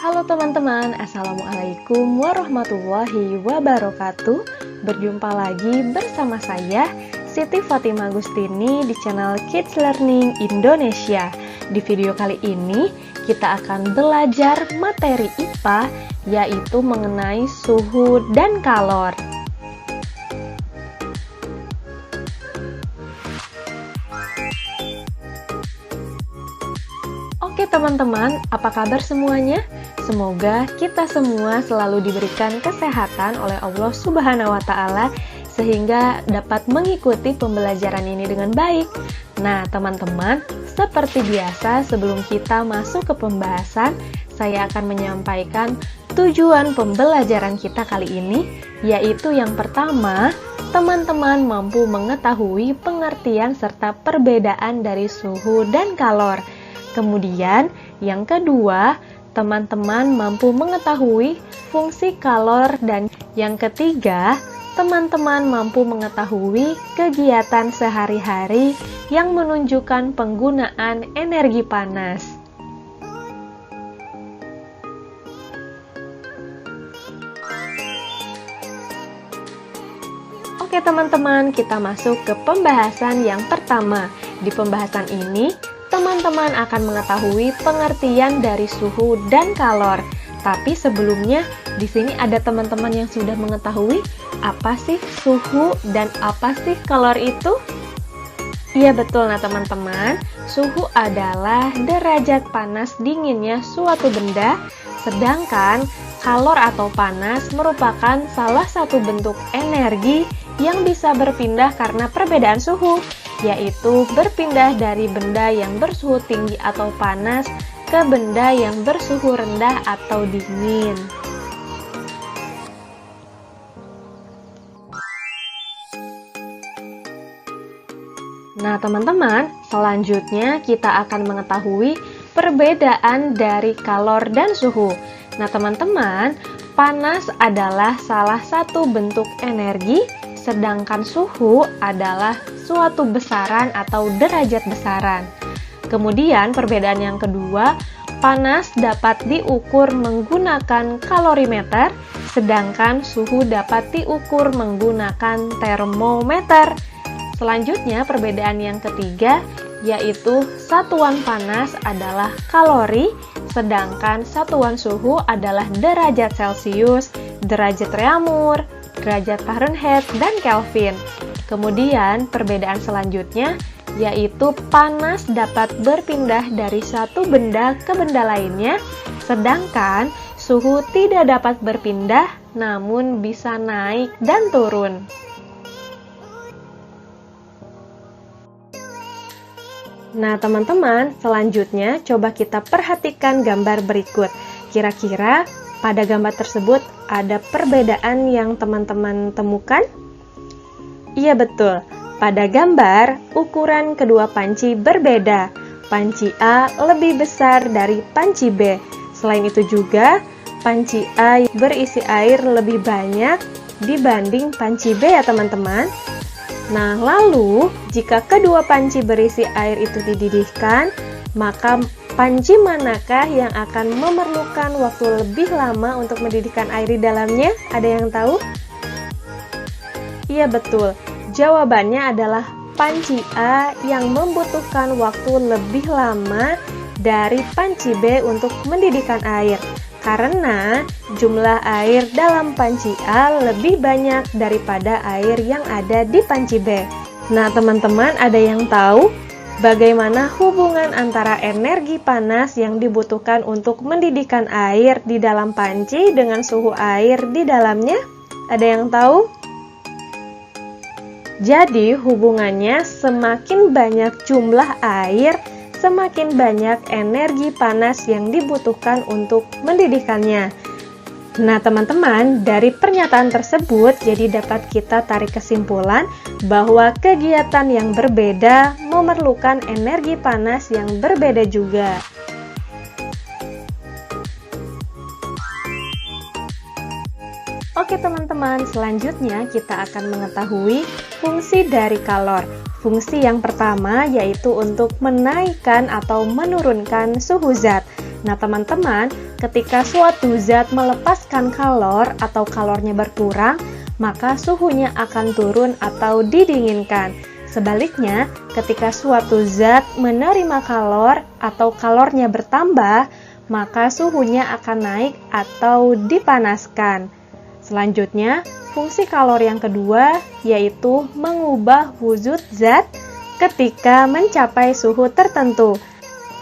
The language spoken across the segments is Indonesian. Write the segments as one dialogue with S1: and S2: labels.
S1: Halo teman-teman, Assalamualaikum warahmatullahi wabarakatuh. Berjumpa lagi bersama saya, Siti Fatimah Agustini di channel Kids Learning Indonesia. Di video kali ini, kita akan belajar materi IPA, yaitu mengenai suhu dan kalor. Oke teman-teman, apa kabar semuanya? Semoga kita semua selalu diberikan kesehatan oleh Allah Subhanahu wa Ta'ala sehingga dapat mengikuti pembelajaran ini dengan baik. Nah, teman-teman, seperti biasa sebelum kita masuk ke pembahasan, saya akan menyampaikan tujuan pembelajaran kita kali ini, yaitu yang pertama, teman-teman mampu mengetahui pengertian serta perbedaan dari suhu dan kalor. Kemudian, yang kedua, teman-teman mampu mengetahui fungsi kalor, dan yang ketiga, teman-teman mampu mengetahui kegiatan sehari-hari yang menunjukkan penggunaan energi panas. Oke teman-teman, kita masuk ke pembahasan yang pertama. Di pembahasan ini, teman-teman akan mengetahui pengertian dari suhu dan kalor. Tapi sebelumnya, di sini ada teman-teman yang sudah mengetahui apa sih suhu dan apa sih kalor itu? Iya betul, nah teman-teman, suhu adalah derajat panas dinginnya suatu benda, sedangkan kalor atau panas merupakan salah satu bentuk energi yang bisa berpindah karena perbedaan suhu, yaitu berpindah dari benda yang bersuhu tinggi atau panas ke benda yang bersuhu rendah atau dingin. Nah teman-teman, selanjutnya kita akan mengetahui perbedaan dari kalor dan suhu. Nah teman-teman, panas adalah salah satu bentuk energi, sedangkan suhu adalah suatu besaran atau derajat besaran. Kemudian perbedaan yang kedua, panas dapat diukur menggunakan kalorimeter, sedangkan suhu dapat diukur menggunakan termometer. Selanjutnya perbedaan yang ketiga, yaitu satuan panas adalah kalori, sedangkan satuan suhu adalah derajat Celcius, derajat Reaumur, derajat Fahrenheit, dan Kelvin. Kemudian perbedaan selanjutnya yaitu panas dapat berpindah dari satu benda ke benda lainnya, sedangkan suhu tidak dapat berpindah namun bisa naik dan turun. Nah teman-teman, selanjutnya coba kita perhatikan gambar berikut. Kira-kira pada gambar tersebut ada perbedaan yang teman-teman temukan? Iya betul, pada gambar ukuran kedua panci berbeda. Panci A lebih besar dari panci B. Selain itu juga, panci A berisi air lebih banyak dibanding panci B ya teman-teman. Nah lalu, jika kedua panci berisi air itu dididihkan, maka panci manakah yang akan memerlukan waktu lebih lama untuk mendidihkan air di dalamnya? Ada yang tahu? Iya betul, jawabannya adalah panci A yang membutuhkan waktu lebih lama dari panci B untuk mendidihkan air, karena jumlah air dalam panci A lebih banyak daripada air yang ada di panci B. Nah teman-teman, ada yang tahu bagaimana hubungan antara energi panas yang dibutuhkan untuk mendidihkan air di dalam panci dengan suhu air di dalamnya? Ada yang tahu? Jadi hubungannya semakin banyak jumlah air, semakin banyak energi panas yang dibutuhkan untuk mendidihkannya. Nah teman-teman, dari pernyataan tersebut jadi dapat kita tarik kesimpulan bahwa kegiatan yang berbeda memerlukan energi panas yang berbeda juga. Oke teman-teman, selanjutnya kita akan mengetahui fungsi dari kalor. Fungsi yang pertama yaitu untuk menaikkan atau menurunkan suhu zat. Nah teman-teman, ketika suatu zat melepaskan kalor atau kalornya berkurang, maka suhunya akan turun atau didinginkan. Sebaliknya, ketika suatu zat menerima kalor atau kalornya bertambah, maka suhunya akan naik atau dipanaskan. Selanjutnya, fungsi kalor yang kedua yaitu mengubah wujud zat ketika mencapai suhu tertentu.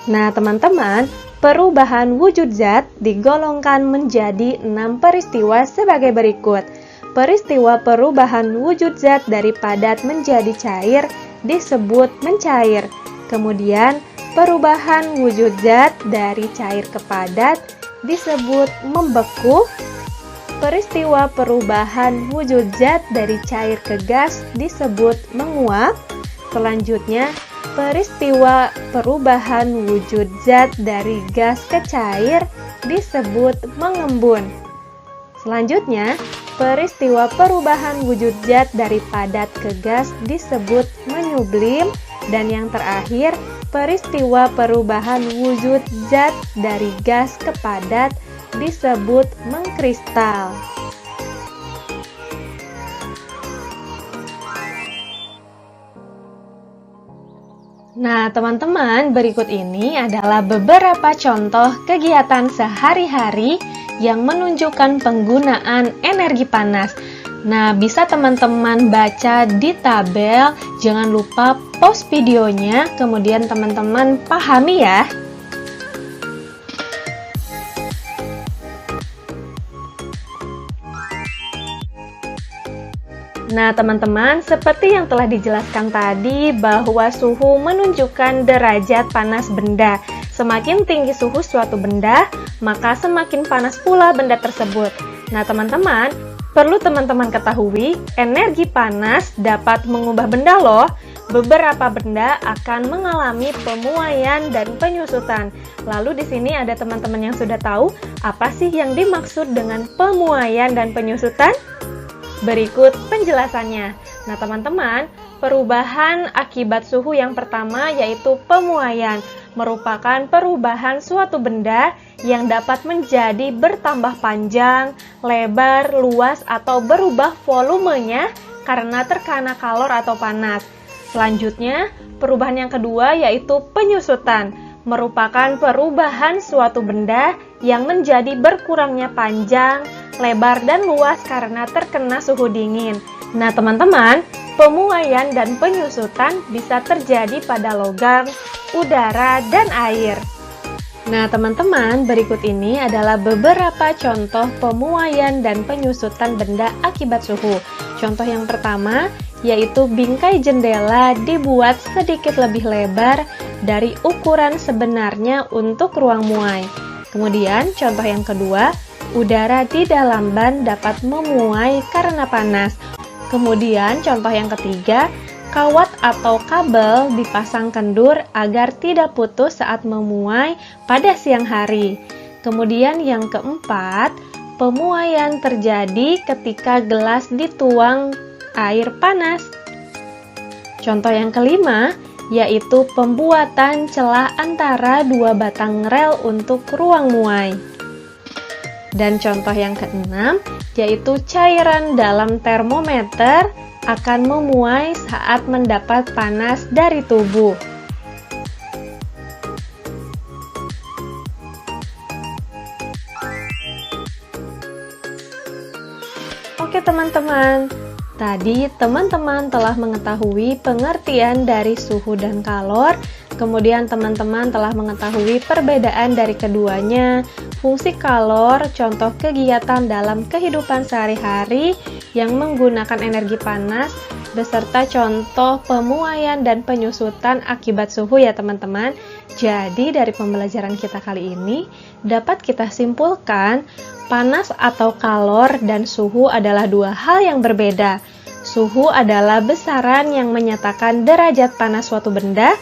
S1: Nah, teman-teman, perubahan wujud zat digolongkan menjadi 6 peristiwa sebagai berikut. Peristiwa perubahan wujud zat dari padat menjadi cair disebut mencair. Kemudian, perubahan wujud zat dari cair ke padat disebut membeku. Peristiwa perubahan wujud zat dari cair ke gas disebut menguap. Selanjutnya, peristiwa perubahan wujud zat dari gas ke cair disebut mengembun. Selanjutnya, peristiwa perubahan wujud zat dari padat ke gas disebut menyublim. Dan yang terakhir, peristiwa perubahan wujud zat dari gas ke padat disebut mengkristal. Nah, teman-teman, berikut ini adalah beberapa contoh kegiatan sehari-hari yang menunjukkan penggunaan energi panas. Nah, bisa teman-teman baca di tabel, jangan lupa pause videonya, kemudian teman-teman pahami ya. Nah, teman-teman, seperti yang telah dijelaskan tadi bahwa suhu menunjukkan derajat panas benda. Semakin tinggi suhu suatu benda, maka semakin panas pula benda tersebut. Nah, teman-teman, perlu teman-teman ketahui, energi panas dapat mengubah benda loh. Beberapa benda akan mengalami pemuaian dan penyusutan. Lalu di sini ada teman-teman yang sudah tahu apa sih yang dimaksud dengan pemuaian dan penyusutan? Berikut penjelasannya. Nah, teman-teman, perubahan akibat suhu yang pertama yaitu pemuaian, merupakan perubahan suatu benda yang dapat menjadi bertambah panjang, lebar, luas, atau berubah volumenya karena terkena kalor atau panas. Selanjutnya, perubahan yang kedua yaitu penyusutan, merupakan perubahan suatu benda yang menjadi berkurangnya panjang, lebar, dan luas karena terkena suhu dingin. Nah, teman-teman, pemuaian dan penyusutan bisa terjadi pada logam, udara, dan air. Nah, teman-teman, berikut ini adalah beberapa contoh pemuaian dan penyusutan benda akibat suhu. Contoh yang pertama, yaitu bingkai jendela dibuat sedikit lebih lebar dari ukuran sebenarnya untuk ruang muai. Kemudian, contoh yang kedua, udara di dalam ban dapat memuai karena panas. Kemudian, contoh yang ketiga, kawat atau kabel dipasang kendur agar tidak putus saat memuai pada siang hari. Kemudian yang keempat, pemuaian terjadi ketika gelas dituang air panas. Contoh yang kelima, yaitu pembuatan celah antara dua batang rel untuk ruang muai. Dan contoh yang keenam, yaitu cairan dalam termometer akan memuai saat mendapat panas dari tubuh. Oke teman-teman, tadi teman-teman telah mengetahui pengertian dari suhu dan kalor, kemudian teman-teman telah mengetahui perbedaan dari keduanya, fungsi kalor, contoh kegiatan dalam kehidupan sehari-hari yang menggunakan energi panas, beserta contoh pemuaian dan penyusutan akibat suhu ya teman-teman. Jadi dari pembelajaran kita kali ini, dapat kita simpulkan, panas atau kalor dan suhu adalah dua hal yang berbeda. Suhu adalah besaran yang menyatakan derajat panas suatu benda.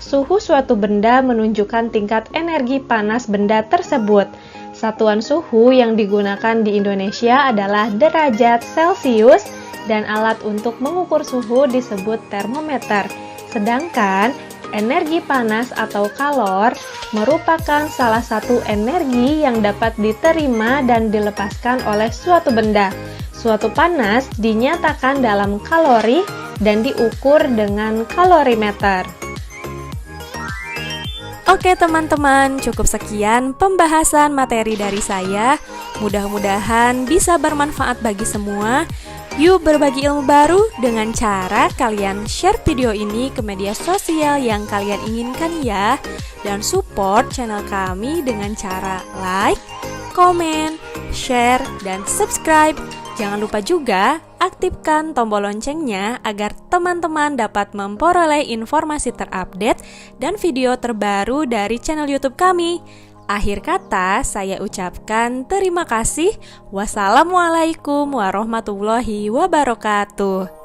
S1: Suhu suatu benda menunjukkan tingkat energi panas benda tersebut. Satuan suhu yang digunakan di Indonesia adalah derajat Celcius dan alat untuk mengukur suhu disebut termometer. Sedangkan Energi panas atau kalor merupakan salah satu energi yang dapat diterima dan dilepaskan oleh suatu benda. Suatu panas dinyatakan dalam kalori dan diukur dengan kalorimeter.
S2: Oke teman-teman, cukup sekian pembahasan materi dari saya. Mudah-mudahan bisa bermanfaat bagi semua. Yuk berbagi ilmu baru dengan cara kalian share video ini ke media sosial yang kalian inginkan ya. Dan support channel kami dengan cara like, komen, share, dan subscribe. Jangan lupa juga aktifkan tombol loncengnya agar teman-teman dapat memperoleh informasi terupdate dan video terbaru dari channel YouTube kami. Akhir kata, saya ucapkan terima kasih. Wassalamualaikum warahmatullahi wabarakatuh.